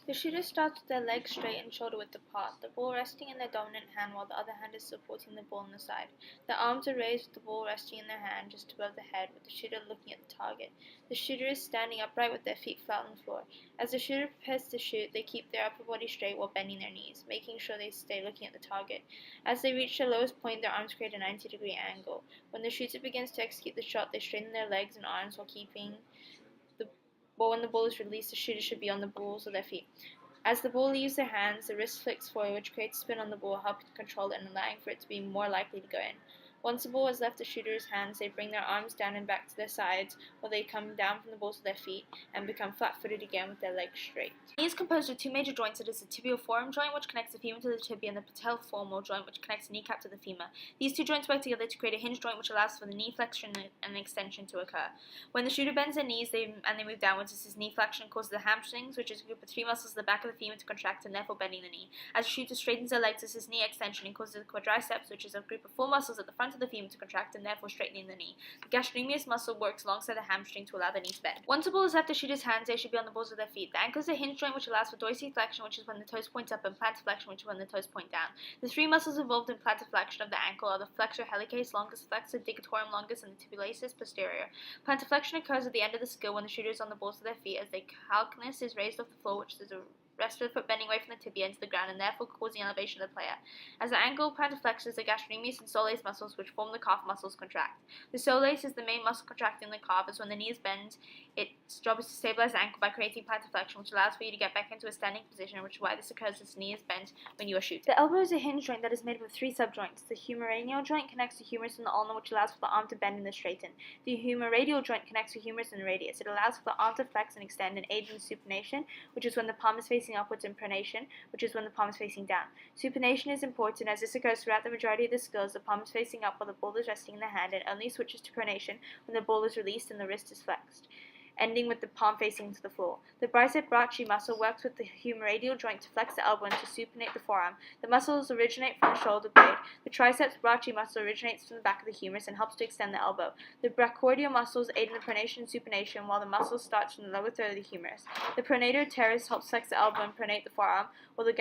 The shooter starts with their legs straight and shoulder width apart, the ball resting in their dominant hand while the other hand is supporting the ball on the side. Their arms are raised with the ball resting in their hand just above the head, with the shooter looking at the target. The shooter is standing upright with their feet flat on the floor. As the shooter prepares to shoot, they keep their upper body straight while bending their knees, making sure they stay looking at the target. As they reach their lowest point, their arms create a 90-degree angle. When the shooter begins to execute the shot, they straighten their legs and arms while keeping the ball. When the ball is released, the shooter should be on the balls of their feet. As the ball leaves their hands, the wrist flicks forward, which creates spin on the ball, helping to control it and allowing for it to be more likely to go in. Once the ball has left the shooter's hands, they bring their arms down and back to their sides, while they come down from the balls of their feet and become flat-footed again with their legs straight. The knee is composed of two major joints. It is the tibial forearm joint, which connects the femur to the tibia, and the patellofemoral joint, which connects the kneecap to the femur. These two joints work together to create a hinge joint, which allows for the knee flexion and extension to occur. When the shooter bends their knees and they move downwards, this is knee flexion, causes the hamstrings, which is a group of three muscles at the back of the femur, to contract and therefore bending the knee. As the shooter straightens their legs, this is knee extension and causes the quadriceps, which is a group of four muscles at the front of the femur, to contract and therefore straightening the knee. The gastrocnemius muscle works alongside the hamstring to allow the knee to bend. Once the ball is left the shooter's hands, they should be on the balls of their feet. The ankle is a hinge joint which allows for dorsiflexion, which is when the toes point up, and plantarflexion, which is when the toes point down. The three muscles involved in plantarflexion of the ankle are the flexor helicis longus, flexor digitorum longus, and the tibialis posterior. Plantarflexion occurs at the end of the skill when the shooter is on the balls of their feet, as the calcaneus is raised off the floor, which is a rest of the foot bending away from the tibia into the ground and therefore causing elevation of the player. As the ankle plantarflexors, the gastrocnemius and soleus muscles, which form the calf muscles, contract. The soleus is the main muscle contracting the calf, as when the knee is bent, its job is to stabilize the ankle by creating plantarflexion, which allows for you to get back into a standing position, which is why this occurs as the knee is bent when you are shooting. The elbow is a hinge joint that is made up of three subjoints. The humeranial joint connects the humerus and the ulna, which allows for the arm to bend and to straighten. The humeradial joint connects the humerus and the radius. It allows for the arm to flex and extend and aid in supination, which is when the palm is facing upwards, and pronation, which is when the palm is facing down. Supination is important as this occurs throughout the majority of the skills. The palm is facing up while the ball is resting in the hand, and only switches to pronation when the ball is released and the wrist is flexed, ending with the palm facing to the floor. The bicep brachii muscle works with the humeradial joint to flex the elbow and to supinate the forearm. The muscles originate from the shoulder blade. The triceps brachii muscle originates from the back of the humerus and helps to extend the elbow. The brachiordial muscles aid in the pronation and supination, while the muscle starts from the lower third of the humerus. The pronator teres helps flex the elbow and pronate the forearm, while the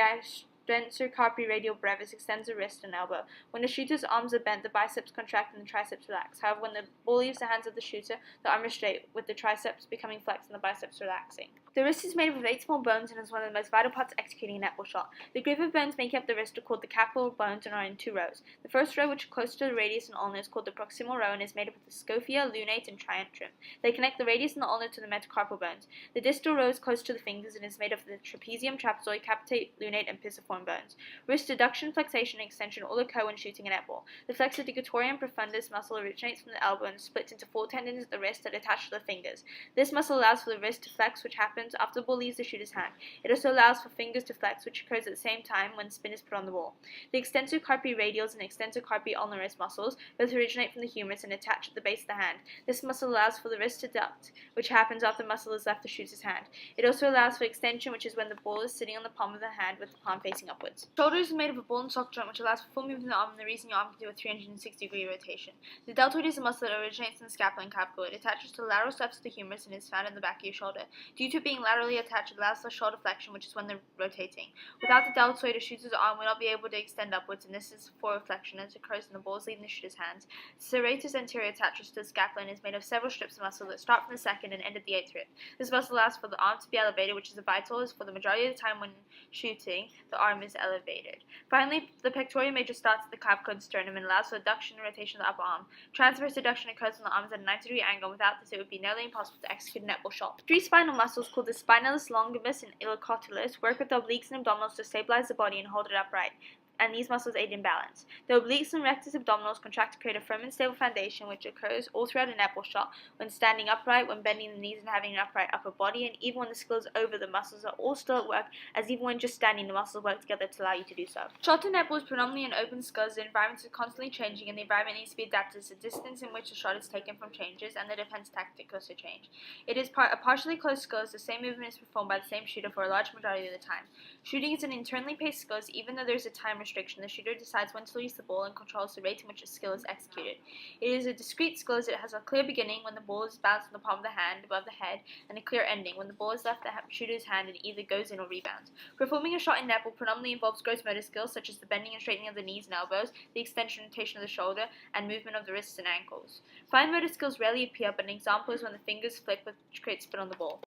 extensor carpi radial brevis extends the wrist and elbow. When the shooter's arms are bent, the biceps contract and the triceps relax. However, when the ball leaves the hands of the shooter, the arm is straight, with the triceps becoming flexed and the biceps relaxing. The wrist is made up of 8 small bones and is one of the most vital parts of executing a netball shot. The group of bones making up the wrist are called the capsular bones and are in 2 rows. The first row, which is close to the radius and ulna, is called the proximal row and is made up of the scophia, lunate, and triantrum. They connect the radius and the ulna to the metacarpal bones. The distal row is close to the fingers and is made up of the trapezium, trapezoid, capitate, lunate, and pisiform bones. Wrist adduction, flexation, and extension all occur when shooting a netball. The flexor digitorum profundus muscle originates from the elbow and splits into 4 tendons at the wrist that attach to the fingers. This muscle allows for the wrist to flex, which happens after the ball leaves the shooter's hand. It also allows for fingers to flex, which occurs at the same time when spin is put on the ball. The extensor carpi radials and extensor carpi ulnaris muscles both originate from the humerus and attach at the base of the hand. This muscle allows for the wrist to adduct, which happens after the muscle has left the shooter's hand. It also allows for extension, which is when the ball is sitting on the palm of the hand with the palm facing upwards. Shoulder is made of a ball and socket joint, which allows for full movement of the arm, and the reason your arm can do a 360-degree rotation. The deltoid is a muscle that originates in the scapula and clavicle. It attaches to the lateral surface of the humerus and is found in the back of your shoulder. Due to being laterally attached, it allows for shoulder flexion, which is when they're rotating. Without the deltoid, a shooter's arm will not be able to extend upwards, and this is for reflection as it occurs when the ball is leaving the shooter's hands. Serratus anterior attaches to the scapula and is made of several strips of muscle that start from the second and end at the 8th rib. This muscle allows for the arm to be elevated, which is vital as for the majority of the time when shooting, the arm is elevated. Finally, the pectoral major starts at the clavicle and sternum and allows for adduction and rotation of the upper arm. Transverse adduction occurs when the arm is at a 90-degree angle. Without this, it would be nearly impossible to execute a netball shot. 3 spinal muscles called the spinalis longimus and ilicotilis work with the obliques and abdominals to stabilize the body and hold it upright, and these muscles aid in balance. The obliques and rectus abdominals contract to create a firm and stable foundation, which occurs all throughout a netball shot, when standing upright, when bending the knees and having an upright upper body, and even when the skill is over, the muscles are all still at work, as even when just standing, the muscles work together to allow you to do so. Shot in netball is predominantly an open skill, as the environment is constantly changing, and the environment needs to be adapted as the distance in which the shot is taken from changes, and the defense tactics also change. It is a partially closed skill, as the same movement is performed by the same shooter for a large majority of the time. Shooting is an internally paced skill, as even though there is a time restriction, the shooter decides when to release the ball and controls the rate in which a skill is executed. It is a discrete skill as it has a clear beginning when the ball is bounced on the palm of the hand above the head, and a clear ending when the ball is left the shooter's hand and either goes in or rebounds. Performing a shot in netball predominantly involves gross motor skills such as the bending and straightening of the knees and elbows, the extension and rotation of the shoulder, and movement of the wrists and ankles. Fine motor skills rarely appear, but an example is when the fingers flick, which creates spin on the ball.